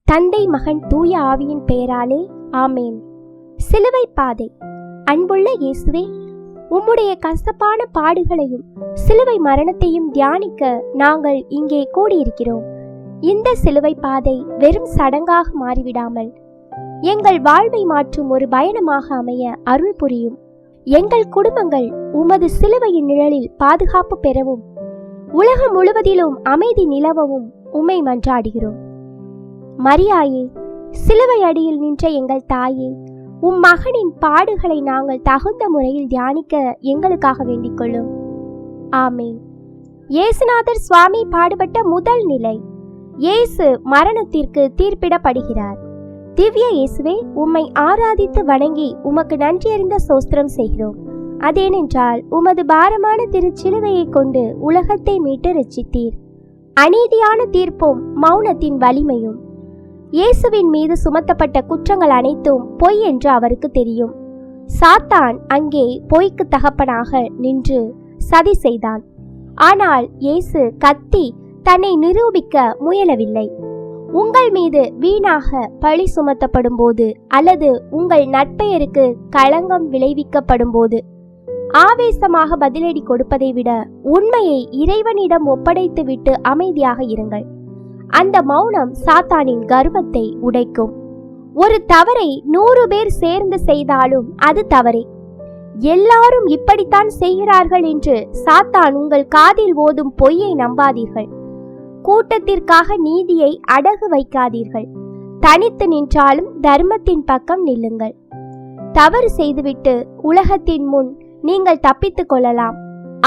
தந்தை, மகன், தூய ஆவியின் பெயராலே ஆமேன். சிலுவை பாதை. அன்புள்ள இயேசுவே, உம்முடைய கசப்பான பாடுகளையும் சிலுவை மரணத்தையும் தியானிக்க நாங்கள் இங்கே கூடியிருக்கிறோம். இந்த சிலுவை பாதை வெறும் சடங்காக மாறிவிடாமல் எங்கள் வாழ்வை மாற்றும் ஒரு பயணமாக அமைய அருள் புரியும். எங்கள் குடும்பங்கள் உமது சிலுவையின் நிழலில் பாதுகாப்பு பெறவும், உலகம் முழுவதிலும் அமைதி நிலவவும் உம்மை மன்றாடுகிறோம். மரியாயே, சிலுவை அடியில் நின்ற எங்கள் தாயே, உம் மகனின் பாடுகளை நாங்கள் தகுந்த முறையில் தியானிக்க எங்களுக்காக வேண்டிக் கொள்ளும். ஆமேன். இயேசுநாதர் சுவாமி பாடுபட்ட முதல் நிலை. இயேசு மரணத்திற்கு தீர்ப்பிடப்படுகிறார். திவ்ய இயேசுவே, உம்மை ஆராதித்து வணங்கி உமக்கு நன்றியறிந்த ஸ்தோத்திரம் செய்கிறோம். அதேனென்றால் உமது பாரமான திருச்சிலுவையை கொண்டு உலகத்தை மீட்டு ரட்சித்தீர். அநீதியான தீர்ப்பும் மௌனத்தின் வலிமையும். இயேசுவின் மீது சுமத்தப்பட்ட குற்றங்கள் அனைத்தும் பொய் என்று அவருக்கு தெரியும். சாத்தான் அங்கே பொய்க்கு தகப்பனாக நின்று சதி செய்தான். ஆனால் இயேசு கத்தி தன்னை நிரூபிக்க முயலவில்லை. உங்கள் மீது வீணாக பழி சுமத்தப்படும் போது அல்லது உங்கள் நற்பெயருக்கு களங்கம் விளைவிக்கப்படும் போது ஆவேசமாக பதிலடி கொடுப்பதை விட உண்மையை இறைவனிடம் ஒப்படைத்து விட்டு அமைதியாக இருங்கள். அந்த மௌனம் சாத்தானின் கர்வத்தை உடைக்கும். ஒரு தவறை 100 பேர் சேர்ந்து செய்தாலும் அது தவறே. எல்லாரும் இப்படித்தான் செய்கிறார்கள் என்று சாத்தான் உங்கள் காதில் ஓதும் பொய்யை நம்பாதீர்கள். கூட்டத்திற்காக நீதியை அடகு வைக்காதீர்கள். தனித்து நின்றாலும் தர்மத்தின் பக்கம் நில்லுங்கள். தவறு செய்துவிட்டு உலகத்தின் முன் நீங்கள் தப்பித்துக் கொள்ளலாம்.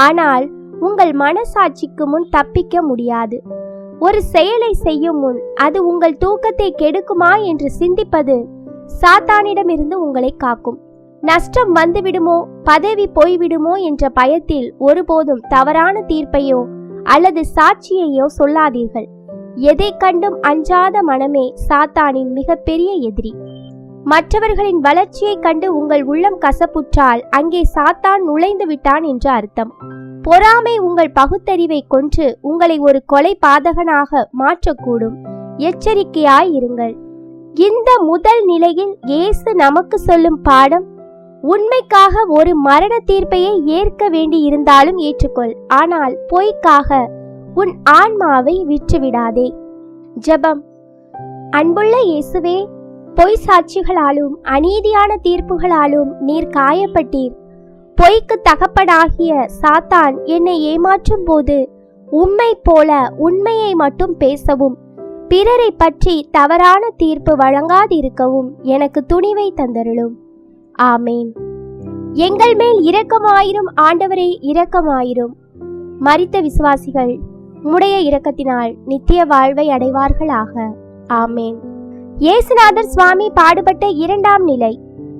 ஆனால் உங்கள் மனசாட்சிக்கு முன் தப்பிக்க முடியாது. ஒரு செயலை செய்யும் முன் அது உங்கள் தூக்கத்தை கெடுக்குமா என்று சிந்திப்பது சாத்தானிடமிருந்து உங்களை காக்கும். நஷ்டம் வந்துவிடுமோ, பதவி போய்விடுமோ என்ற பயத்தில் ஒருபோதும் தவறான தீர்ப்பையோ அல்லது சாட்சியையோ சொல்லாதீர்கள். எதை கண்டும் அஞ்சாத மனமே சாத்தானின் மிகப்பெரிய எதிரி. மற்றவர்களின் வளர்ச்சியை கண்டு உங்கள் உள்ளம் கசப்புற்றால் அங்கே சாத்தான் நுழைந்து விட்டான் என்று அர்த்தம். பொறாமை உங்கள் பகுத்தறிவை கொன்று உங்களை ஒரு கொலை பாதகனாக மாற்றக்கூடும். எச்சரிக்கையாய் இருங்கள். இந்த முதல் நிலையில் இயேசு நமக்கு சொல்லும் பாடம், உண்மைக்காக ஒரு மரண தீர்ப்பையே ஏற்க வேண்டி இருந்தாலும் ஏற்றுக்கொள். ஆனால் பொய்க்காக உன் ஆன்மாவை விற்றுவிடாதே. ஜெபம். அன்புள்ள இயேசுவே, பொய் சாட்சிகளாலும் அநீதியான தீர்ப்புகளாலும் நீர் காயப்பட்டீர். பொய்க்கு தகப்பனாகிய சாத்தான் என்னை ஏமாற்றும் போது உம்மை போல உண்மையை மட்டும் பேசவும், பிறரை பற்றி தவறான தீர்ப்பு வழங்காதிருக்கவும் எனக்கு துணிவை தந்தருளும். ஆமேன். எங்கள் மேல் இரக்கமாயிரும் ஆண்டவரே, இரக்கமாயிரும். மரித்த விசுவாசிகள் உம்முடைய இரக்கத்தினால் நித்திய வாழ்வை அடைவார்களாக. ஆமேன். இயேசுநாதர் சுவாமி பாடுபட்ட இரண்டாம் நிலை.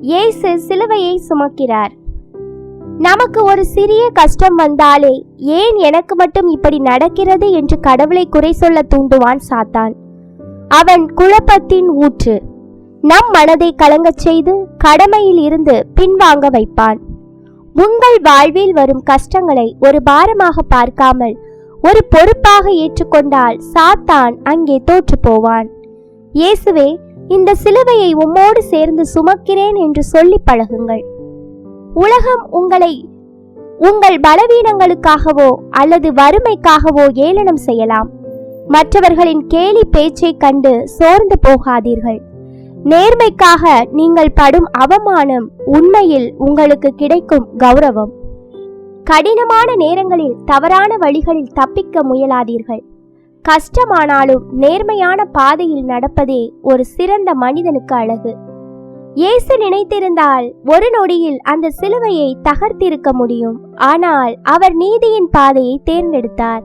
இயேசு சிலுவையை சுமக்கிறார். நமக்கு ஒரு சிறிய கஷ்டம் வந்தாலே ஏன் எனக்கு மட்டும் இப்படி நடக்கிறது என்று கடவுளை குறை சொல்ல தூண்டுவான் சாத்தான். அவன் குழப்பத்தின் ஊற்று. நம் மனதை கலங்கச் செய்து கடமையில் இருந்து பின்வாங்க வைப்பான். உங்கள் வாழ்வில் வரும் கஷ்டங்களை ஒரு பாரமாக பார்க்காமல் ஒரு பொறுப்பாக ஏற்றுக்கொண்டால் சாத்தான் அங்கே தோற்று போவான். இயேசுவே, இந்த சிலுவையை உம்மோடு சேர்ந்து சுமக்கிறேன் என்று சொல்லி பழகுங்கள். உலகம் உங்களை உங்கள் பலவீனங்களுக்காகவோ அல்லது வறுமைக்காகவோ ஏளனம் செய்யலாம். மற்றவர்களின் கேலி பேச்சை கண்டு சோர்ந்து போகாதீர்கள். நேர்மைக்காக நீங்கள் படும் அவமானம் உண்மையில் உங்களுக்கு கிடைக்கும் கௌரவம். கடினமான நேரங்களில் தவறான வழிகளில் தப்பிக்க முயலாதீர்கள். கஷ்டமானாலும் நேர்மையான பாதையில் நடப்பதே ஒரு சிறந்த மனிதனுக்கு அழகு. இயேசு நினைத்திருந்தால் ஒரு நொடியில் அந்த சிலுவையை தகர்த்திருக்க முடியும். ஆனால் அவர் நீதியின் பாதையை தேர்ந்தெடுத்தார்.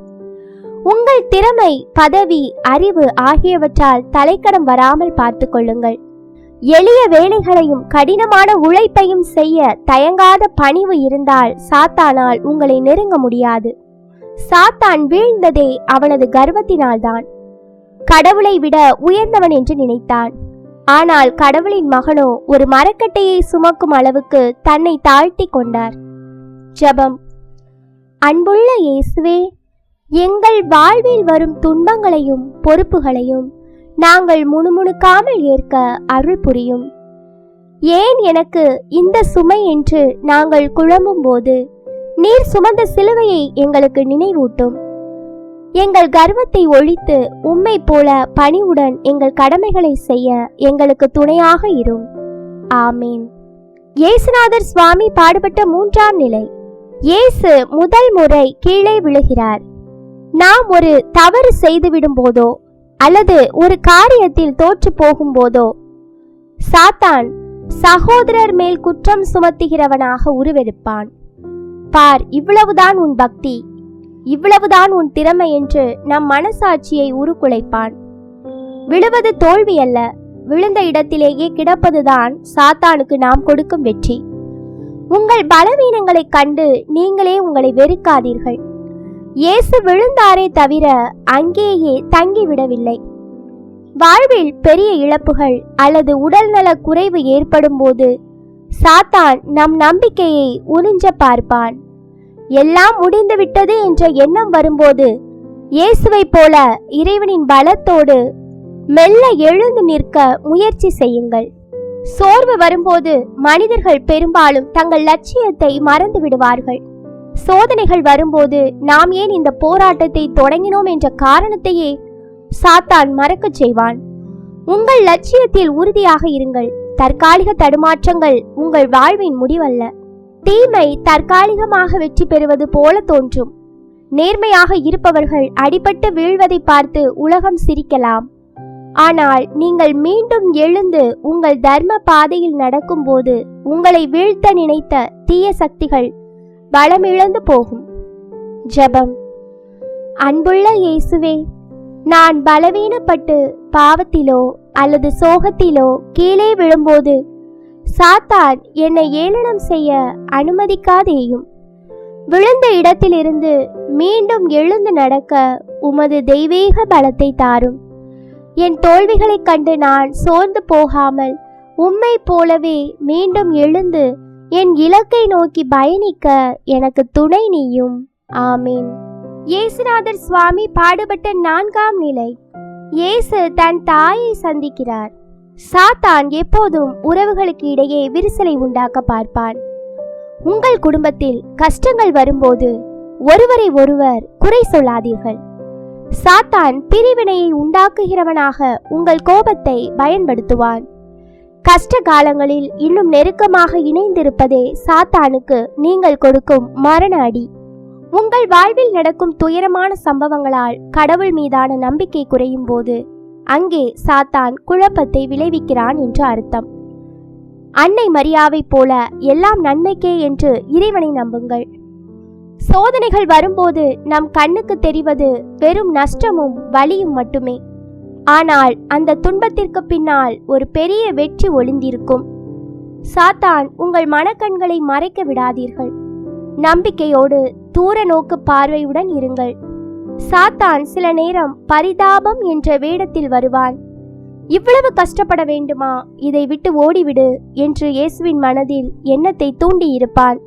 உங்கள் திறமை, பதவி, அறிவு ஆகியவற்றால் தலைக்கடம் வராமல் பார்த்து கொள்ளுங்கள். எளிய வேலைகளையும் கடினமான உழைப்பையும் செய்ய தயங்காத பணிவு இருந்தால் சாத்தானால் உங்களை நெருங்க முடியாது. சாத்தான் வீழ்ந்ததே அவனது கர்வத்தினால்தான். கடவுளை விட உயர்ந்தவன் என்று நினைத்தான். ஆனால் கடவுளின் மகனோ ஒரு மரக்கட்டையை சுமக்கும் அளவுக்கு தன்னை தாழ்த்தி கொண்டார். ஜெபம். அன்புள்ள இயேசுவே, எங்கள் வாழ்வில் வரும் துன்பங்களையும் பொறுப்புகளையும் நாங்கள் முணுமுணுக்காமல் ஏற்க அருள் புரியும். ஏன் எனக்கு இந்த சுமை என்று நாங்கள் குழம்பும் போது நீர் சுமந்த சிலுவையை எங்களுக்கு நினைவூட்டும். எங்கள் கர்வத்தை ஒழித்து உம்மை போல பணிவுடன் எங்கள் கடமைகளை செய்ய எங்களுக்கு துணையாக இரும். ஆமீன். இயேசுநாதர் சுவாமி பாடுபட்ட 3ஆம் நிலை. இயேசு முதல் முறை கீழே விழுகிறார். நாம் ஒரு தவறு செய்துவிடும் போதோ அல்லது ஒரு காரியத்தில் தோற்று போகும் போதோ சாத்தான் சகோதரர் மேல் குற்றம் சுமத்துகிறவனாக உருவெடுப்பான். பார், இவ்வளவுதான் உன் பக்தி, இவ்வளவுதான் உன் திறமை என்று நம் மனசாட்சியை உருக்குலைப்பான். விழுவது தோல்வி அல்ல, விழுந்த இடத்திலேயே கிடப்பதுதான் சாத்தானுக்கு நாம் கொடுக்கும் வெற்றி. உங்கள் பலவீனங்களை கண்டு நீங்களே உங்களை வெறுக்காதீர்கள். இயேசு விழுந்தாரே தவிர அங்கேயே தங்கிவிடவில்லை. வாழ்வில் பெரிய இழப்புகள் அல்லது உடல்நல குறைவு ஏற்படும் போது சாத்தான் நம் நம்பிக்கையை உறிஞ்ச பார்ப்பான். எல்லாம் முடிந்துவிட்டது என்ற எண்ணம் வரும்போது இயேசுவை போல இறைவனின் பலத்தோடு மெல்ல எழுந்து நிற்க முயற்சி செய்யுங்கள். சோர்வு வரும்போது மனிதர்கள் பெரும்பாலும் தங்கள் லட்சியத்தை மறந்து விடுவார்கள். சோதனைகள் வரும்போது நாம் ஏன் இந்த போராட்டத்தை தொடங்கினோம் என்ற காரணத்தையே சாத்தான் மறக்கச் செய்வான். உங்கள் லட்சியத்தில் உறுதியாக இருங்கள். தற்காலிக தடுமாற்றங்கள் உங்கள் வாழ்வின் முடிவல்ல. தீமை தற்காலிகமாக வெற்றி பெறுவது போல தோன்றும். நேர்மையாக இருப்பவர்கள் அடிபட்டு வீழ்வதை பார்த்து உலகம் சிரிக்கலாம். ஆனால் நீங்கள் மீண்டும் எழுந்து உங்கள் தர்ம பாதையில் நடக்கும்போது உங்களை வீழ்த்த நினைத்த தீய சக்திகள் பலமிழந்து போகும். ஜெபம். அன்புள்ள இயேசுவே, நான் பலவீனப்பட்டு பாவத்திலோ அல்லது சோகத்திலோ கீழே விழும்போது சாத்தான் என்னை ஏளனம் செய்ய அனுமதிக்காதேயும். விழுந்த இடத்திலிருந்து மீண்டும் எழுந்து நடக்க உமது தெய்வீக பலத்தை தாரும். என் தோல்விகளைக் கண்டு நான் சோர்ந்து போகாமல் உம்மை போலவே மீண்டும் எழுந்து என் இலக்கை நோக்கி பயணிக்க எனக்கு துணை நீயும். ஆமீன். இயேசுநாதர் சுவாமி பாடுபட்ட 4ஆம் நிலை. இயேசு தன் தாயை சந்திக்கிறார். சாத்தான் எப்போதும் உறவுகளுக்கு இடையே விரிசலை உண்டாக்க பார்ப்பான். உங்கள் குடும்பத்தில் கஷ்டங்கள் வரும்போது ஒருவரை ஒருவர் குறை சொல்லாதீர்கள். சாத்தான் பிரிவினையை உண்டாக்குகிறவனாக உங்கள் கோபத்தை பயன்படுத்துவான். கஷ்ட காலங்களில் இன்னும் நெருக்கமாக இணைந்திருப்பதே சாத்தானுக்கு நீங்கள் கொடுக்கும் மரண அடி. உங்கள் வாழ்வில் நடக்கும் துயரமான சம்பவங்களால் கடவுள் மீதான நம்பிக்கை குறையும் போது அங்கே சாத்தான் குழப்பத்தை விளைவிக்கிறான் என்று அர்த்தம். அன்னை மரியாவை போல எல்லாம் நன்மைக்கே என்று இறைவனை நம்புங்கள். சோதனைகள் வரும்போது நம் கண்ணுக்கு தெரிவது வெறும் நஷ்டமும் வலியும் மட்டுமே. ஆனால் அந்த துன்பத்திற்கு பின்னால் ஒரு பெரிய வெற்றி ஒளிந்திருக்கும். சாத்தான் உங்கள் மனக்கண்களை மறைக்க விடாதீர்கள். நம்பிக்கையோடு தூர நோக்கு பார்வையுடன் இருங்கள். சாத்தான் சில நேரம் பரிதாபம் என்ற வேடத்தில் வருவான். இவ்வளவு கஷ்டப்பட வேண்டுமா, இதை விட்டு ஓடிவிடு என்று இயேசுவின் மனதில் எண்ணத்தை தூண்டி இருப்பான்.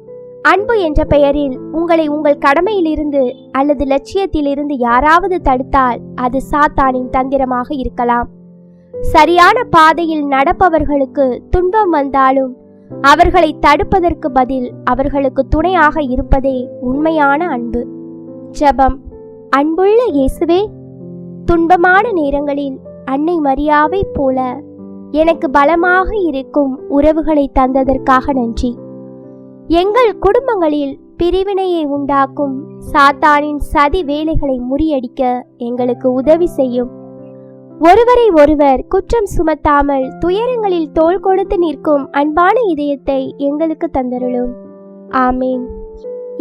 அன்பு என்ற பெயரில் உங்களை உங்கள் கடமையிலிருந்து அல்லது லட்சியத்திலிருந்து யாராவது தடுத்தால் அது சாத்தானின் தந்திரமாக இருக்கலாம். சரியான பாதையில் நடப்பவர்களுக்கு துன்பம் வந்தாலும் அவர்களை தடுப்பதற்கு பதில் அவர்களுக்கு துணையாக இருப்பதே உண்மையான அன்பு. ஜெபம். அன்புள்ள இயேசுவே, துன்பமான நேரங்களில் அன்னை மரியாவை போல எனக்கு பலமாக இருக்கும் உறவுகளை தந்ததற்காக நன்றி. எங்கள் குடும்பங்களில் பிரிவினையை உண்டாக்கும் சாத்தானின் சதி வேலைகளை முறியடிக்க எங்களுக்கு உதவி செய்யும். ஒருவரை ஒருவர் குற்றம் சுமத்தாமல் துயரங்களில் தோள் கொடுத்து நிற்கும் அன்பான இதயத்தை எங்களுக்கு தந்தருளும். ஆமீன்.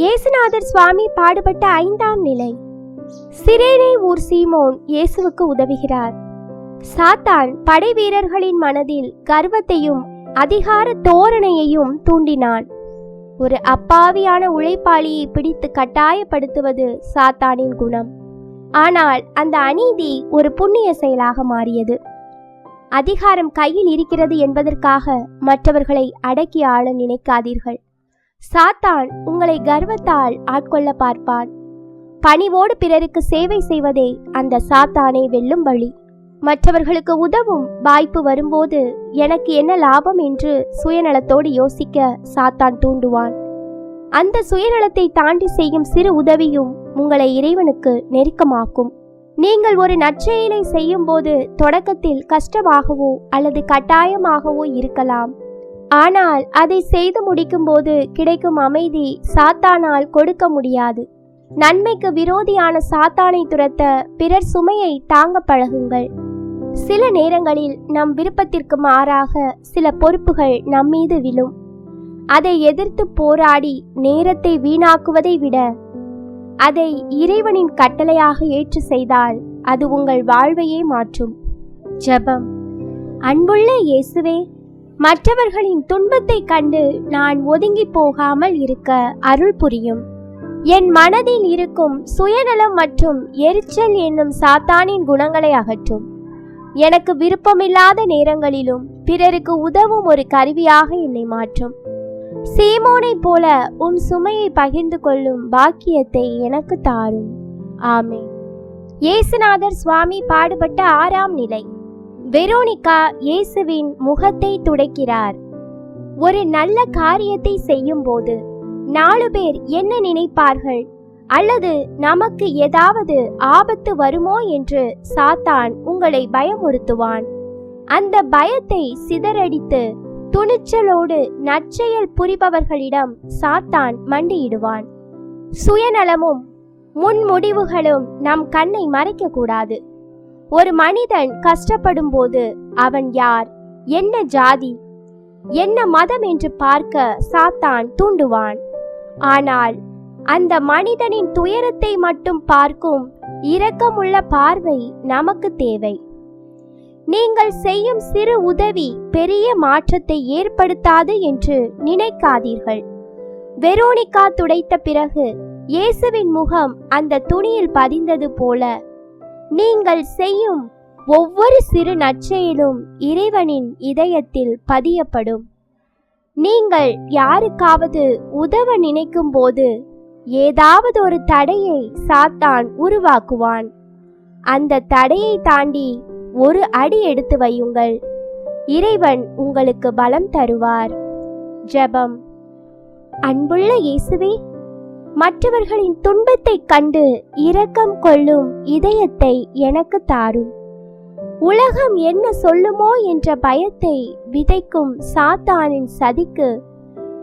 இயேசுநாதர் சுவாமி பாடுபட்ட 5ஆம் நிலை. சிரேனே ஊர் சீமோன் இயேசுவுக்கு உதவுகிறார். சாத்தான் படை வீரர்களின் மனதில் கர்வத்தையும் அதிகார தோரணையையும் தூண்டினான். ஒரு அப்பாவியான உழைப்பாளியை பிடித்து கட்டாயப்படுத்துவது சாத்தானின் குணம். ஆனால் அந்த அநீதி ஒரு புண்ணிய செயலாக மாறியது. அதிகாரம் கையில் இருக்கிறது என்பதற்காக மற்றவர்களை அடக்கி ஆள நினைக்காதீர்கள். சாத்தான் உங்களை கர்வத்தால் ஆட்கொள்ள பார்ப்பான். பணிவோடு பிறருக்கு சேவை செய்வதே அந்த சாத்தானை வெல்லும் வழி. மற்றவர்களுக்கு உதவும் வாய்ப்பு வரும்போது எனக்கு என்ன லாபம் என்று சுயநலத்தோடு யோசிக்க சாத்தான் தூண்டுவான். அந்த சுயநலத்தை தாண்டி செய்யும் சிறு உதவியும் உங்களை இறைவனுக்கு நெருக்கமாக்கும். நீங்கள் ஒரு நற்செயலை செய்யும் போது தொடக்கத்தில் கஷ்டமாகவோ அல்லது கட்டாயமாகவோ இருக்கலாம். ஆனால் அதை செய்து முடிக்கும் போது கிடைக்கும் அமைதி சாத்தானால் கொடுக்க முடியாது. நன்மைக்கு விரோதியான சாத்தானை துரத்த பிறர் சுமையை தாங்க பழகுங்கள். சில நேரங்களில் நம் விருப்பத்திற்கு மாறாக சில பொறுப்புகள் நம்மீது விழும். அதை எதிர்த்து போராடி நேரத்தை வீணாக்குவதை விட அதை இறைவனின் கட்டளையாக ஏற்று செய்தால் அது உங்கள் வாழ்வையே மாற்றும். ஜெபம். அன்புள்ள இயேசுவே, மற்றவர்களின் துன்பத்தை கண்டு நான் ஒதுங்கி போகாமல் இருக்க அருள் புரியும். என் மனதில் இருக்கும் சுயநலம் மற்றும் எரிச்சல் என்னும் சாத்தானின் குணங்களை அகற்றும். எனக்கு விருப்பமில்லாத நேரங்களிலும் பிறருக்கு உதவும் ஒரு கருவியாக என்னை மாற்றும். சீமோனை போல உம் சுமையை பகிர்ந்து கொள்ளும் பாக்கியத்தை எனக்கு தாரும். ஆமென். இயேசுநாதர் சுவாமி பாடுபட்ட 6ஆம் நிலை. வெரோனிகா இயேசுவின் முகத்தை துடைக்கிறார். ஒரு நல்ல காரியத்தை செய்யும் போது 4 பேர் என்ன நினைப்பார்கள் அல்லது நமக்கு ஏதாவது ஆபத்து வருமோ என்று சாத்தான் உங்களை பயமுறுத்துவான். அந்த பயத்தை சிதறடித்து துணிச்சலோடு நற்செயல் புரிபவர்களிடம் சாத்தான் மண்டியிடுவான். சுயநலமும் முன்முடிவுகளும் நம் கண்ணை மறைக்க கூடாது. ஒரு மனிதன் கஷ்டப்படும் போது அவன் யார், என்ன ஜாதி, என்ன மதம் என்று பார்க்க சாத்தான் தூண்டுவான். ஆனால் அந்த மனிதனின் துயரத்தை மட்டும் பார்க்கும் இரக்கமுள்ள பார்வை நமக்கு தேவை. நீங்கள் செய்யும் சிறு உதவி பெரிய மாற்றத்தை ஏற்படுத்தாது என்று நினைக்காதீர்கள். வெரோனிகா துடைத்த பிறகு இயேசுவின் முகம் அந்த துணியில் பதிந்தது போல நீங்கள் செய்யும் ஒவ்வொரு சிறு நற்செயலும் இறைவனின் இதயத்தில் பதியப்படும். நீங்கள் யாருக்காவது உதவ நினைக்கும் போது ஏதாவது ஒரு தடையை சாத்தான் உருவாக்குவான். அந்த தடையை தாண்டி ஒரு அடி எடுத்து வையுங்கள். இறைவன் உங்களுக்கு பலம் தருவார். ஜெபம். அன்புள்ள இயேசுவே, மற்றவர்களின் துன்பத்தை கண்டு இரக்கம் கொள்ளும் இதயத்தை எனக்கு தாரும். உலகம் என்ன சொல்லுமோ என்ற பயத்தை விதைக்கும் சாத்தானின் சதிக்கு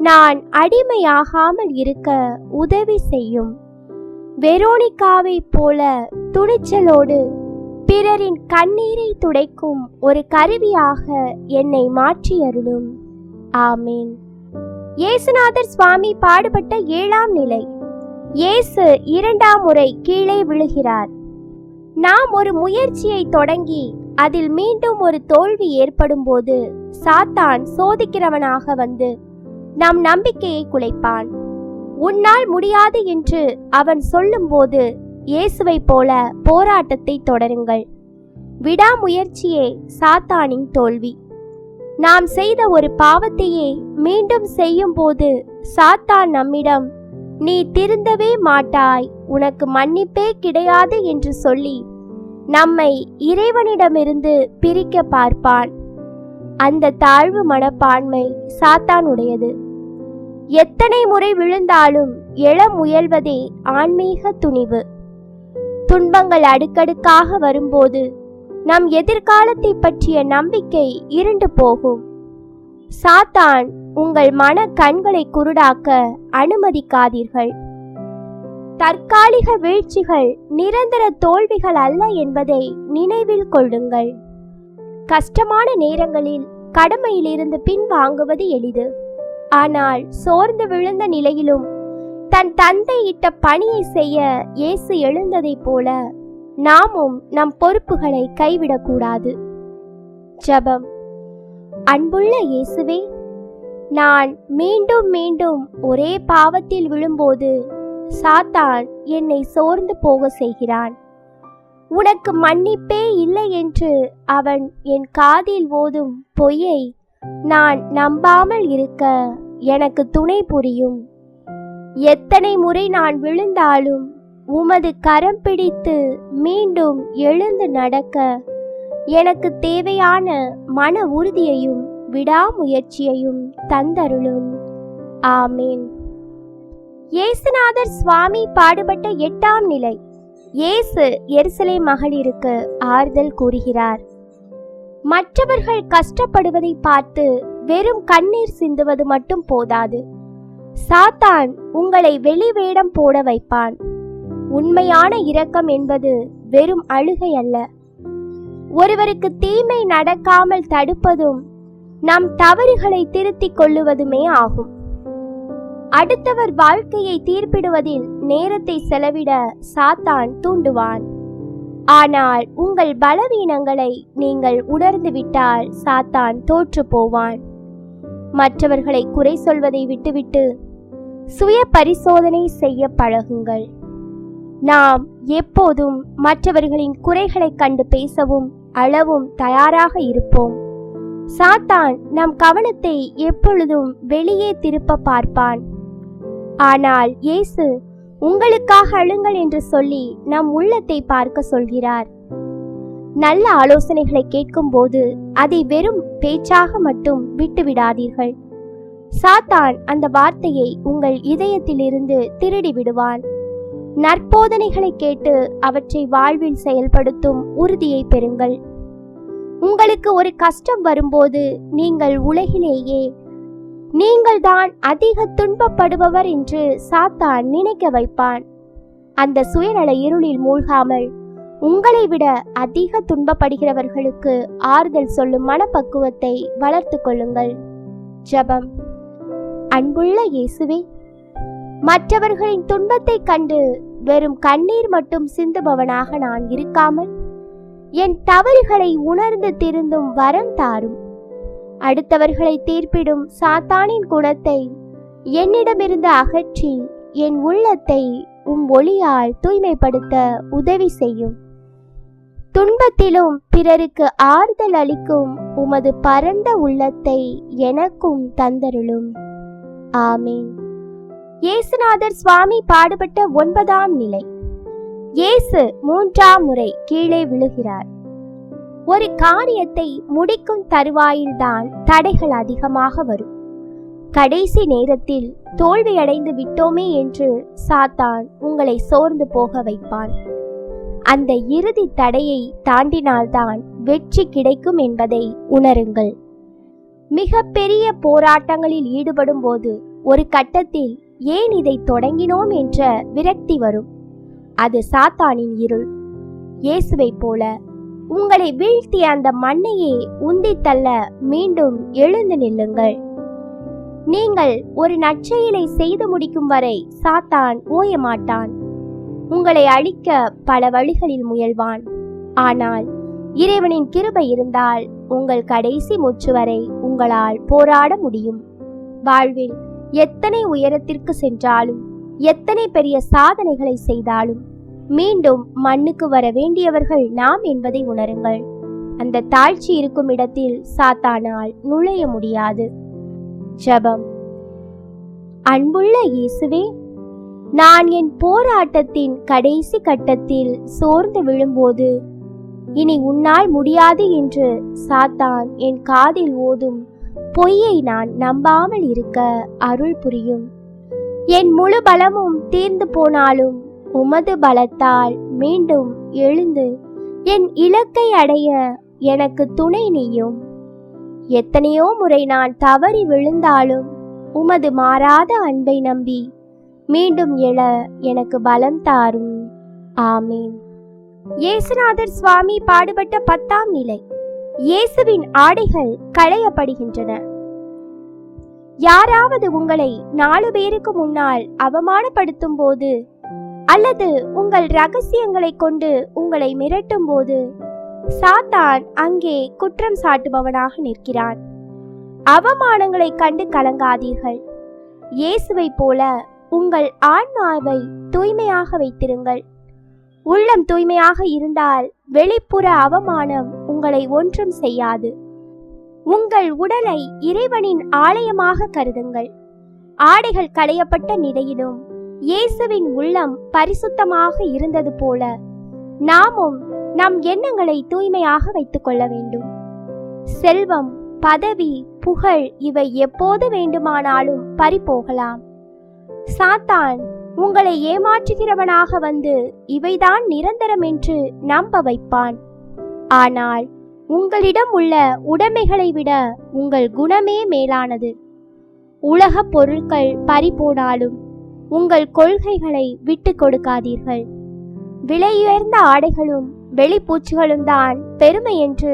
நான் அடிமையாகாமல் இருக்க உதவி செய்யும். வெரோனிகாவை போல துணிச்சலோடு பிறரின் கண்ணீரை துடைக்கும் ஒரு கருவியாக என்னை மாற்றியருளும். ஆமேன். இயேசுநாதர் சுவாமி பாடுபட்ட 7ஆம் நிலை. இயேசு 2ஆம் முறை கீழே விழுகிறார். நாம் ஒரு முயற்சியை தொடங்கி அதில் மீண்டும் ஒரு தோல்வி ஏற்படும் போது சாத்தான் சோதிக்கிறவனாக வந்து நம் நம்பிக்கையை குலைப்பான். உன்னால் முடியாது என்று அவன் சொல்லும்போது இயேசுவை போல போராட்டத்தை தொடருங்கள். விடாமுயற்சியே சாத்தானின் தோல்வி. நாம் செய்த ஒரு பாவத்தையே மீண்டும் செய்யும் போது சாத்தான் நம்மிடம் நீ திருந்தவே மாட்டாய், உனக்கு மன்னிப்பே கிடையாது என்று சொல்லி நம்மை இறைவனிடமிருந்து பிரிக்க பார்ப்பான். அந்த தாழ்வு மனப்பான்மை சாத்தானுடையது. எத்தனை முறை விழுந்தாலும் எழ முயல்வதே ஆன்மீக துணிவு. துன்பங்கள் அடுக்கடுக்காக வரும்போது நம் எதிர்காலத்தை பற்றிய நம்பிக்கை இருண்டு போகும். சாத்தான் உங்கள் மன கண்களை குருடாக்க அனுமதிக்காதீர்கள். தற்காலிக வீழ்ச்சிகள் நிரந்தர தோல்விகள் அல்ல என்பதை நினைவில் கொள்ளுங்கள். கஷ்டமான நேரங்களில் கடமையிலிருந்து பின்வாங்குவது எளிது. ஆனால் சோர்ந்து விழுந்த நிலையிலும் தன் தந்தை இட்ட பணியை செய்ய இயேசு எழுந்ததைப் போல நாமும் நம் பொறுப்புகளை கைவிடக்கூடாது. ஜெபம். அன்புள்ள இயேசுவே, நான் மீண்டும் மீண்டும் ஒரே பாவத்தில் விழும்போது சாத்தான் என்னை சோர்ந்து போக செய்கிறான். உனக்கு மன்னிப்பே இல்லை என்று அவன் என் காதில் ஓதும் பொய்யை நான் நம்பாமல் இருக்க எனக்கு துணை புரியும். எத்தனை முறை நான் விழுந்தாலும் உமது கரம் பிடித்து மீண்டும் எழுந்து நடக்க எனக்கு தேவையான மன உறுதியையும் விடாமுயற்சியையும் தந்தருளும். ஆமேன். இயேசுநாதர் சுவாமி பாடுபட்ட 8ஆம் நிலை. இயேசு எருசலேம் மகளிருக்கு ஆறுதல் கூறுகிறார். மற்றவர்கள் கஷ்டப்படுவதை பார்த்து வெறும் கண்ணீர் சிந்துவது மட்டும் போதாது. சாத்தான் உங்களை வெளி வேடம் போட வைப்பான். உண்மையான இரக்கம் என்பது வெறும் அழுகை அல்ல. ஒருவருக்கு தீமை நடக்காமல் தடுப்பதும் நம் தவறுகளை திருத்திக் கொள்ளுவதுமே ஆகும். அடுத்தவர் வாழ்க்கையை தீர்ப்பிடுவதில் நேரத்தை செலவிட சாத்தான் தூண்டுவான். ஆனால் உங்கள் பலவீனங்களை நீங்கள் உணர்ந்துவிட்டால் சாத்தான் தோற்று போவான். மற்றவர்களை குறை சொல்வதை விட்டுவிட்டு சுய பரிசோதனை செய்ய பழகுங்கள். நாம் எப்போதும் மற்றவர்களின் குறைகளை கண்டு பேசவும் அளவும் தயாராக இருப்போம். சாத்தான் நம் கவனத்தை எப்பொழுதும் வெளியே திருப்ப பார்ப்பான். ஆனால் இயேசு உங்களுக்காக அழுங்கள் என்று சொல்லி நம் உள்ளத்தை பார்க்க சொல்கிறார். நல்ல ஆலோசனைகளை கேட்கும் போது அதை வெறும் பேச்சாக மட்டும் விட்டுவிடாதீர்கள். சாத்தான் அந்த வார்த்தையை உங்கள் இதயத்திலிருந்து திருடி விடுவான். நற்போதனைகளை கேட்டு அவற்றை வாழ்வில் செயல்படுத்தும் உறுதியை பெறுங்கள். உங்களுக்கு ஒரு கஷ்டம் வரும்போது நீங்கள் உலகிலேயே நீங்கள்தான் அதிக துன்பப்படுபவர் என்று சாத்தான் நினைக்க வைப்பான். அந்த சுயநல இருளில் மூழ்காமல் உங்களை விட அதிக துன்பப்படுகிறவர்களுக்கு ஆறுதல் சொல்லும் மனப்பக்குவத்தை வளர்த்து கொள்ளுங்கள். ஜெபம். அன்புள்ள இயேசுவே, மற்றவர்களின் துன்பத்தை கண்டு வெறும் கண்ணீர் மட்டும் சிந்துபவனாக நான் இருக்காமல் என் தவறுகளை உணர்ந்து திருந்தும் வரம் தாரும். அடுத்தவர்களை தீர்ப்பிடும் சாத்தானின் குணத்தை என்னிடமிருந்து அகற்றி என் உள்ளத்தை ஒளியால் தூய்மைப்படுத்த உதவி செய்யும். துன்பத்திலும் பிறருக்கு ஆறுதல் அளிக்கும் உமது பரந்த உள்ளத்தை எனக்கும் தந்தருளும். ஆமீன். இயேசுநாதர் சுவாமி பாடுபட்ட 9ஆம் நிலை. இயேசு 3ஆம் முறை கீழே விழுகிறார். ஒரு காரியத்தை முடிக்கும் தருவாயில்தான் தடைகள் அதிகமாக வரும். கடைசி நேரத்தில் தோல்வியடைந்து விட்டோமே என்று சாத்தான் உங்களை சோர்ந்து போக வைப்பான். அந்த இறுதி தடையை தாண்டினால்தான் வெற்றி கிடைக்கும் என்பதை உணருங்கள். மிக பெரிய போராட்டங்களில் ஈடுபடும் போது ஒரு கட்டத்தில் ஏன் இதை தொடங்கினோம் என்ற விரக்தி வரும். அது சாத்தானின் இருள். இயேசுவை போல உங்களை வீழ்த்திய அந்த மண்ணையே உந்தி தள்ள மீண்டும் எழுந்து நில்லுங்கள். நீங்கள் ஒரு நற்செயலை செய்து முடிக்கும் வரை சாத்தான் ஓயமாட்டான். உங்களை அழிக்க பல வழிகளில் முயல்வான். ஆனால் இறைவனின் கிருபை இருந்தால் உங்கள் கடைசி மூச்சு வரை உங்களால் போராட முடியும். வாழ்வில் எத்தனை உயரத்திற்கு சென்றாலும் எத்தனை பெரிய சாதனைகளை செய்தாலும் மீண்டும் மண்ணுக்கு வர வேண்டியவர்கள் நாம் என்பதை உணருங்கள். அந்த தாழ்ச்சி இருக்கும் இடத்தில் சாத்தானால் நுழைய முடியாது. ஜெபம். அன்புள்ள இயேசுவே, நான் என் போராட்டத்தின் கடைசி கட்டத்தில் சோர்ந்து விழும்போது இனி உன்னால் முடியாது என்று சாத்தான் என் காதில் ஓதும் பொய்யை நான் நம்பாமல் இருக்க அருள் புரியும். என் முழு பலமும் தீர்ந்து போனாலும் உமது பலத்தால் மீண்டும் எழுந்து என் இலக்கை அடைய எனக்கு துணை நீயும். எத்தனையோ முறை நான் தவறி விழுந்தாலும் உமது மாறாத அன்பை நம்பி மீண்டும் எழ எனக்கு பலம் தாரும். ஆமீன். இயேசுநாதர் சுவாமி பாடுபட்ட 10ஆம் நிலை. இயேசுவின் ஆடைகள் களையப்படுகின்றன. யாராவது உங்களை 4 பேருக்கு முன்னால் அவமானப்படுத்தும் போது அல்லது உங்கள் ரகசியங்களை கொண்டு உங்களை மிரட்டும் போது சாத்தான் அங்கே குற்றம் சாட்டுபவனாக நிற்கிறான். அவமானங்களை கண்டு கலங்காதீர்கள். இயேசுவை போல உங்கள் ஆன்மாவை தூய்மையாக வைத்திருங்கள். உள்ளம் தூய்மையாக இருந்தால் வெளிப்புற அவமானம் உங்களை ஒன்றும் செய்யாது. உங்கள் உடலை இறைவனின் ஆலயமாக கருதுங்கள். ஆடைகள் களையப்பட்ட நிலையிலும் இயேசுவின் உள்ளம் பரிசுத்தமாக இருந்தது போல நாமும் நம் எண்ணங்களை தூய்மையாக வைத்துக் கொள்ள வேண்டும். செல்வம், பதவி, புகழ் இவை எப்போது வேண்டுமானாலும் பறிபோகலாம். சாத்தான் உங்களை ஏமாற்றுகிறவனாக வந்து இவைதான் நிரந்தரம் என்று நம்ப வைப்பான். ஆனால் உங்களிடம் உள்ள உடைமைகளை விட உங்கள் குணமே மேலானது. உலக பொருட்கள் பறிபோனாலும் உங்கள் கொள்கைகளை விட்டு கொடுக்காதீர்கள். விலையுயர்ந்த ஆடைகளும் வெளிப்பூச்சுகளும் தான் பெருமை என்று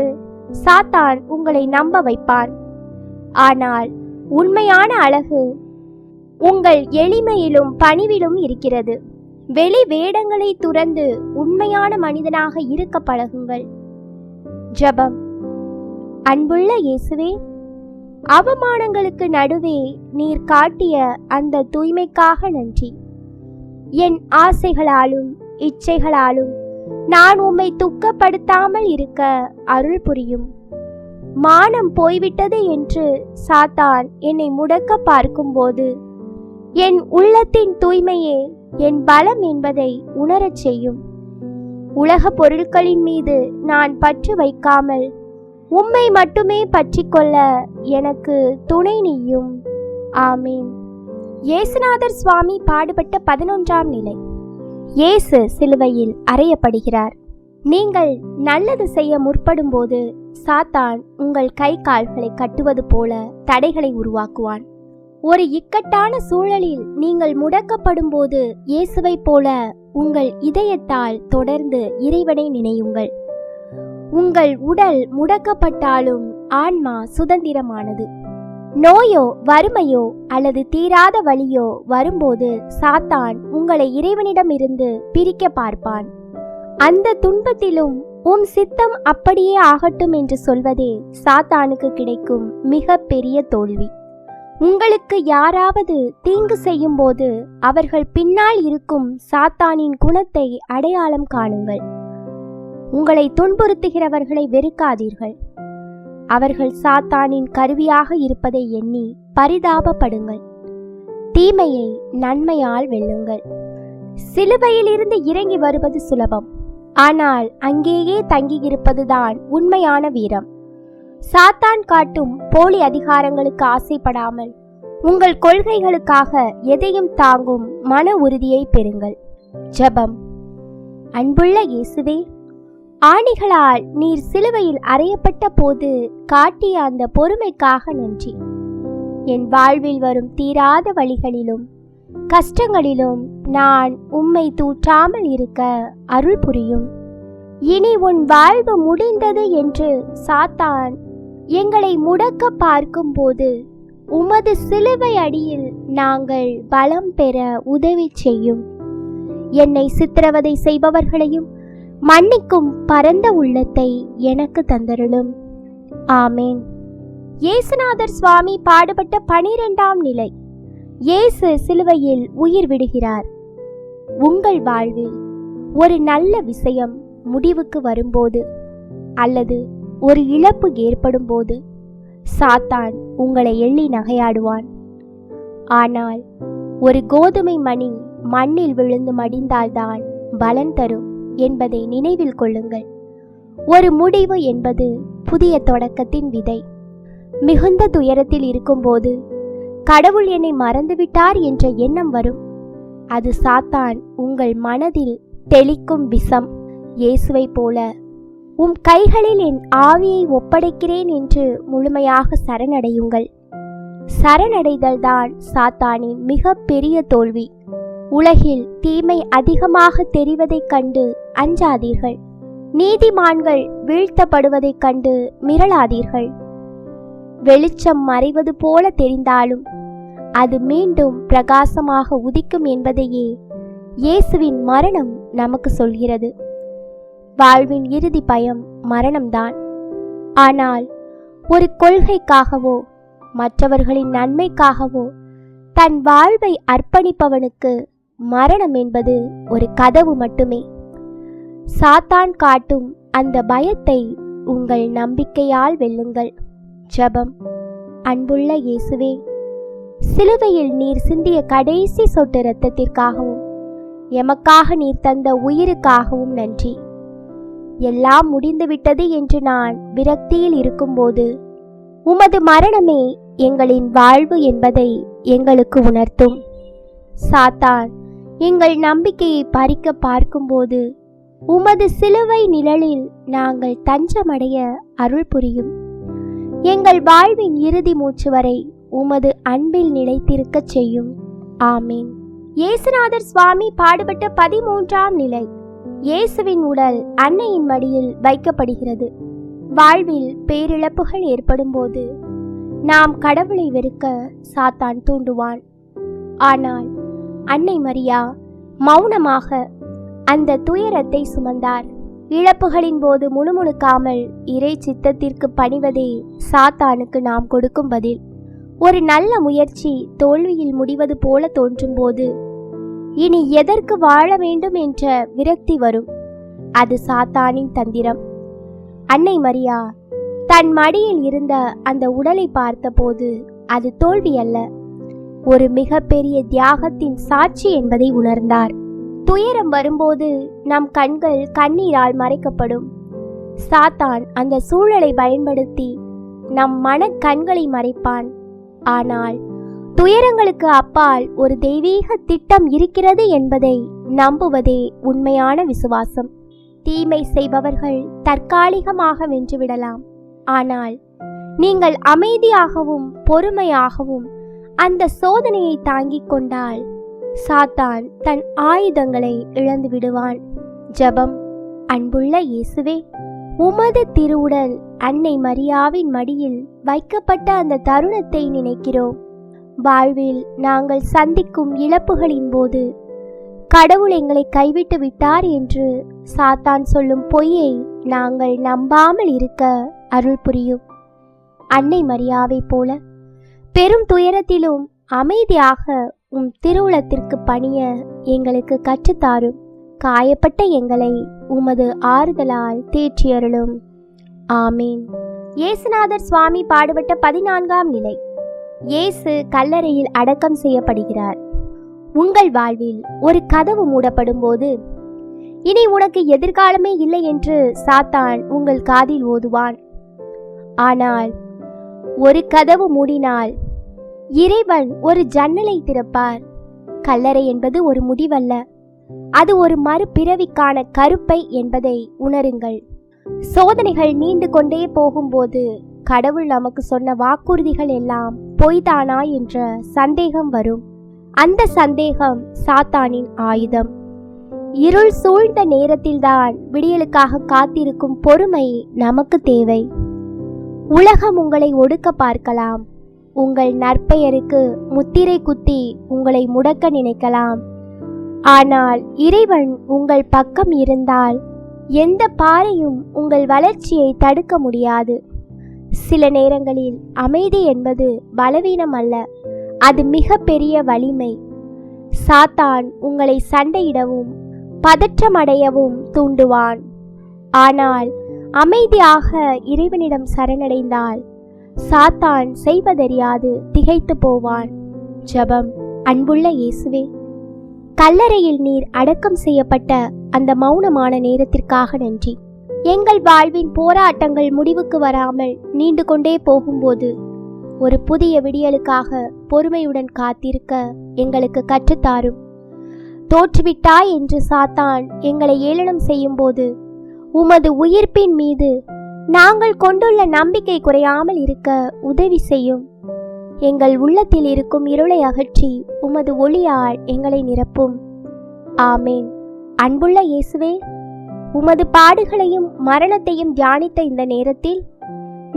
சாத்தான் உங்களை நம்ப வைப்பான். ஆனால் உண்மையான அழகு உங்கள் எளிமையிலும் பணிவிலும் இருக்கிறது. வெளி வேடங்களை துறந்து உண்மையான மனிதனாக இருக்க பழகுங்கள். ஜெபம். அன்புள்ள இயேசுவே, அவமானங்களுக்கு நடுவே நீர் காட்டிய அந்த தூய்மைக்காக நன்றி. என் ஆசைகளாலும் இச்சைகளாலும் நான் உம்மை துக்கப்படுத்தாமல் இருக்க அருள் புரியும். மானம் போய்விட்டது என்று சாத்தான் என்னை முடக்க பார்க்கும்போது என் உள்ளத்தின் தூய்மையே என் பலம் என்பதை உணரச் செய்யும். உலக பொருட்களின் மீது நான் பற்று வைக்காமல் உம்மை மட்டுமே பற்றிக்கொள்ள எனக்கு துணை நீயும். ஆமீன். இயேசுநாதர் சுவாமி பாடுபட்ட 11ஆம் நிலை. இயேசு சிலுவையில் அறையப்படுகிறார். நீங்கள் நல்லது செய்ய முற்படும் போது சாத்தான் உங்கள் கை கால்களை கட்டுவது போல தடைகளை உருவாக்குவான். ஒரு இக்கட்டான சூழலில் நீங்கள் முடக்கப்படும் போது இயேசுவை போல உங்கள் இதயத்தால் தொடர்ந்து இறைவனை நினையுங்கள். உங்கள் உடல் முடக்கப்பட்டாலும் ஆன்மா சுதந்திரமானது. நோயோ வறுமையோ அல்லது தீராத வலியோ வரும்போது சாத்தான் உங்களை இறைவனிடமிருந்து பிரிக்க பார்ப்பான். அந்த துன்பத்திலும் உம் சித்தம் அப்படியே ஆகட்டும் என்று சொல்வதே சாத்தானுக்கு கிடைக்கும் மிக பெரிய தோல்வி. உங்களுக்கு யாராவது தீங்கு செய்யும் போது அவர்கள் பின்னால் இருக்கும் சாத்தானின் குணத்தை அடையாளம் காணுங்கள். உங்களை துன்புறுத்துகிறவர்களை வெறுக்காதீர்கள். அவர்கள் சாத்தானின் கருவியாக இருப்பதை எண்ணி பரிதாபப்படுங்கள். தீமையை நன்மையால் வெல்லுங்கள். சிலுவையில் இருந்து இறங்கி வருவது சுலபம், ஆனால் அங்கேயே தங்கியிருப்பதுதான் உண்மையான வீரம். சாத்தான் காட்டும் போலி அதிகாரங்களுக்கு ஆசைப்படாமல் உங்கள் கொள்கைகளுக்காக எதையும் தாங்கும் மன உறுதியை பெறுங்கள். ஜெபம். அன்புள்ள இயேசுவே, ஆணிகளால் நீர் சிலுவையில் அறையப்பட்ட போது காட்டிய அந்த பொறுமைக்காக நன்றி. என் வாழ்வில் வரும் தீராத வழிகளிலும் கஷ்டங்களிலும் நான் உம்மை தூற்றாமல் இருக்க அருள் புரியும். இனி உன் வாழ்வு முடிந்தது என்று சாத்தான் எங்களை முடக்க பார்க்கும் போது உமது சிலுவை அடியில் நாங்கள் பலம் பெற உதவி செய்யும். என்னை சித்திரவதை செய்பவர்களையும் மன்னிக்கும் பரந்த உள்ளத்தை எனக்கு தந்தருளும். ஆமேன். இயேசுநாதர் சுவாமி பாடுபட்ட 12ஆம் நிலை. இயேசு சிலுவையில் உயிர் விடுகிறார். உங்கள் வாழ்வில் ஒரு நல்ல விஷயம் முடிவுக்கு வரும்போது அல்லது ஒரு இழப்பு ஏற்படும் போது சாத்தான் உங்களை எள்ளி நகையாடுவான். ஆனால் ஒரு கோதுமை மணி மண்ணில் விழுந்து மடிந்தால்தான் பலன் தரும் என்பதை நினைவில் கொள்ளுங்கள். ஒரு முடிவு என்பது புதிய தொடக்கத்தின் விதை. மிகுந்த துயரத்தில் இருக்கும்போது கடவுள் என்னை மறந்துவிட்டார் என்ற எண்ணம் வரும். அது சாத்தான் உங்கள் மனதில் தெளிக்கும் விஷம். இயேசுவை போல உம் கைகளில் என் ஆவியை ஒப்படைக்கிறேன் என்று முழுமையாக சரணடையுங்கள். சரணடைதல்தான் சாத்தானின் மிக பெரிய தோல்வி. உலகில் தீமை அதிகமாக தெரிவதைக் கண்டு அஞ்சாதீர்கள். நீதிமான்கள் வீழ்த்தப்படுவதைக் கண்டு மிரளாதீர்கள். வெளிச்சம் மறைவது போல தெரிந்தாலும் அது மீண்டும் பிரகாசமாக உதிக்கும் என்பதையே இயேசுவின் மரணம் நமக்கு சொல்கிறது. வாழ்வின் இறுதி பயம் மரணம்தான். ஆனால் ஒரு கொள்கைக்காகவோ மற்றவர்களின் நன்மைக்காகவோ தன் வாழ்வை அர்ப்பணிப்பவனுக்கு மரணம் என்பது ஒரு கதவு மட்டுமே. சாத்தான் காட்டும் அந்த பயத்தை உங்கள் நம்பிக்கையால் வெல்லுங்கள். ஜெபம். அன்புள்ள இயேசுவே, சிலுவையில் நீர் சிந்திய கடைசி சொட்டு இரத்தத்திற்காகவும் எமக்காக நீர் தந்த உயிருக்காகவும் நன்றி. எல்லாம் முடிந்துவிட்டது என்று நான் விரக்தியில் இருக்கும்போது உமது மரணமே எங்களின் வாழ்வு என்பதை எங்களுக்கு உணர்த்தும். சாத்தான் எங்கள் நம்பிக்கையை பறிக்க பார்க்கும்போது உமது சிலுவை நிழலில் நாங்கள் தஞ்சமடைய அருள் புரியும். எங்கள் வாழ்வின் இறுதி மூச்சு வரை உமது அன்பில் நிலைத்திருக்கச் செய்யும். ஆமீன். இயேசுநாதர் சுவாமி பாடுபட்ட 13ஆம் நிலை. இயேசுவின் உடல் அன்னையின் மடியில் வைக்கப்படுகிறது. வாழ்வில் பேரிழப்புகள் ஏற்படும் போது நாம் கடவுளை வெறுக்க சாத்தான் தூண்டுவான். ஆனால் அன்னை மரியா மௌனமாக அந்த துயரத்தை சுமந்தார். இழப்புகளின் போது முணுமுணுக்காமல் இறை சித்தத்திற்கு பணிவதே சாத்தானுக்கு நாம் கொடுக்கும் பதில். ஒரு நல்ல முயற்சி தோல்வியில் முடிவது போல தோன்றும் போது இனி எதற்கு வாழ வேண்டும் என்ற விரக்தி வரும். அது சாத்தானின் தந்திரம். அன்னை மரியா தன் மடியில் இருந்த அந்த உடலை பார்த்தபோது அது தோல்வி அல்ல, ஒரு மிகப்பெரிய தியாகத்தின் சாட்சி என்பதை உணர்ந்தார். துயரம் வரும்போது நம் கண்கள் கண்ணீரால் மறைக்கப்படும். சாத்தான் அந்த சூழலை பயன்படுத்தி நம் மன கண்களை மறைப்பான். ஆனால் துயரங்களுக்கு அப்பால் ஒரு தெய்வீக திட்டம் இருக்கிறது என்பதை நம்புவதே உண்மையான விசுவாசம். தீமை செய்பவர்கள் தற்காலிகமாக வென்றுவிடலாம். ஆனால் நீங்கள் அமைதியாகவும் பொறுமையாகவும் அந்த சோதனையை தாங்கிக் கொண்டால் சாத்தான் தன் ஆயுதங்களை இழந்து விடுவான். ஜெபம். அன்புள்ள இயேசுவே, உமது திருவுடல் அன்னை மரியாவின் மடியில் வைக்கப்பட்ட அந்த தருணத்தை நினைக்கிறோம். வாழ்வில் நாங்கள் சந்திக்கும் இழப்புகளின் போது கடவுள் எங்களை கைவிட்டு விட்டார் என்று சாத்தான் சொல்லும் பொய்யை நாங்கள் நம்பாமல் இருக்க அருள் புரியும். அன்னை மரியாவை போல பெரும் துயரத்திலும் அமைதியாக உம் திருவுளத்திற்கு பணிய எங்களுக்கு கற்றுத்தாரும். காயப்பட்ட எங்களை உமது ஆறுதலால் தேற்றியருளும். ஆமீன். இயேசுநாதர் சுவாமி பாடுபட்ட 14ஆம் நிலை. இயேசு கல்லறையில் அடக்கம் செய்யப்படுகிறார். உங்கள் வாழ்வில் ஒரு கதவு மூடப்படும் போது இனி உனக்கு எதிர்காலமே இல்லை என்று சாத்தான் உங்கள் காதில் ஓதுவான். ஆனால் ஒரு கதவு மூடினால் இறைவன் ஒரு ஜன்னலை திறப்பார். கல்லறை என்பது ஒரு முடிவல்ல, அது ஒரு மறுபிறவிக்கான கருப்பை என்பதை உணருங்கள். சோதனைகள் நீண்டு கொண்டே போகும்போது கடவுள் நமக்கு சொன்ன வாக்குறுதிகள் எல்லாம் பொய்தானா என்ற சந்தேகம் வரும். அந்த சந்தேகம் சாத்தானின் ஆயுதம். இருள் சூழ்ந்த நேரத்தில்தான் விடியலுக்காக காத்திருக்கும் பொறுமை நமக்கு தேவை. உலகம் உங்களை ஒடுக்க பார்க்கலாம். உங்கள் நற்பெயருக்கு முத்திரை குத்தி உங்களை முடக்க நினைக்கலாம். ஆனால் இறைவன் உங்கள் பக்கம் இருந்தால் எந்த பாறையும் உங்கள் வளர்ச்சியை தடுக்க முடியாது. சில நேரங்களில் அமைதி என்பது பலவீனம் அல்ல, அது மிக பெரிய வலிமை. சாத்தான் உங்களை சண்டையிடவும் பதற்றமடையவும் தூண்டுவான். ஆனால் அமைதியாக இறைவனிடம் சரணடைந்தால் சாத்தான் செய்வதறியாது திகைத்து போவான். ஜெபம். அன்புள்ள இயேசுவே, கல்லறையில் நீர் அடக்கம் செய்யப்பட்ட அந்த மௌனமான நேரத்திற்காக நன்றி. எங்கள் வாழ்வின் போராட்டங்கள் முடிவுக்கு வராமல் நீண்டு கொண்டே போகும்போது ஒரு புதிய விடியலுக்காக பொறுமையுடன் காத்திருக்க எங்களுக்கு கற்றுத்தாரும். தோற்றுவிட்டாய் என்று சாத்தான் எங்களை ஏளனம் செய்யும் போது உமது உயிர்ப்பின் மீது நாங்கள் கொண்டுள்ள நம்பிக்கை குறையாமல் இருக்க உதவி செய்யும். எங்கள் உள்ளத்தில் இருக்கும் இருளை அகற்றி உமது ஒளியால் எங்களை நிரப்பும். ஆமேன். அன்புள்ள இயேசுவே, உமது பாடுகளையும் மரணத்தையும் தியானித்த இந்த நேரத்தில்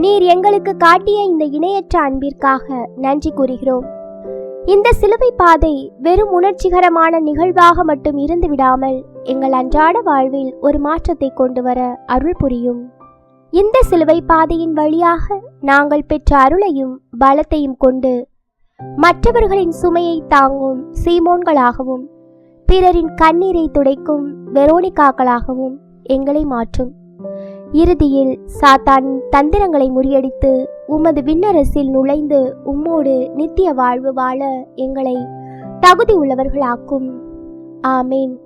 நீர் எங்களுக்கு காட்டிய இந்த இணையற்ற அன்பிற்காக நன்றி கூறுகிறோம். இந்த சிலுவை பாதை வெறும் உணர்ச்சிகரமான நிகழ்வாக மட்டும் இருந்து விடாமல் எங்கள் அன்றாட வாழ்வில் ஒரு மாற்றத்தை கொண்டு வர அருள் புரியும். இந்த சிலுவை பாதையின் வழியாக நாங்கள் பெற்ற அருளையும் பலத்தையும் கொண்டு மற்றவர்களின் சுமையை தாங்கும் சீமோன்களாகவும் பிறரின் கண்ணீரை துடைக்கும் வெரோனிகாக்களாகவும் எங்களை மாற்றும். இறுதியில் சாத்தானின் தந்திரங்களை முறியடித்து உமது விண்ணரசில் நுழைந்து உம்மோடு நித்திய வாழ்வு வாழ எங்களை தகுதி உள்ளவர்களாக்கும். ஆமேன்.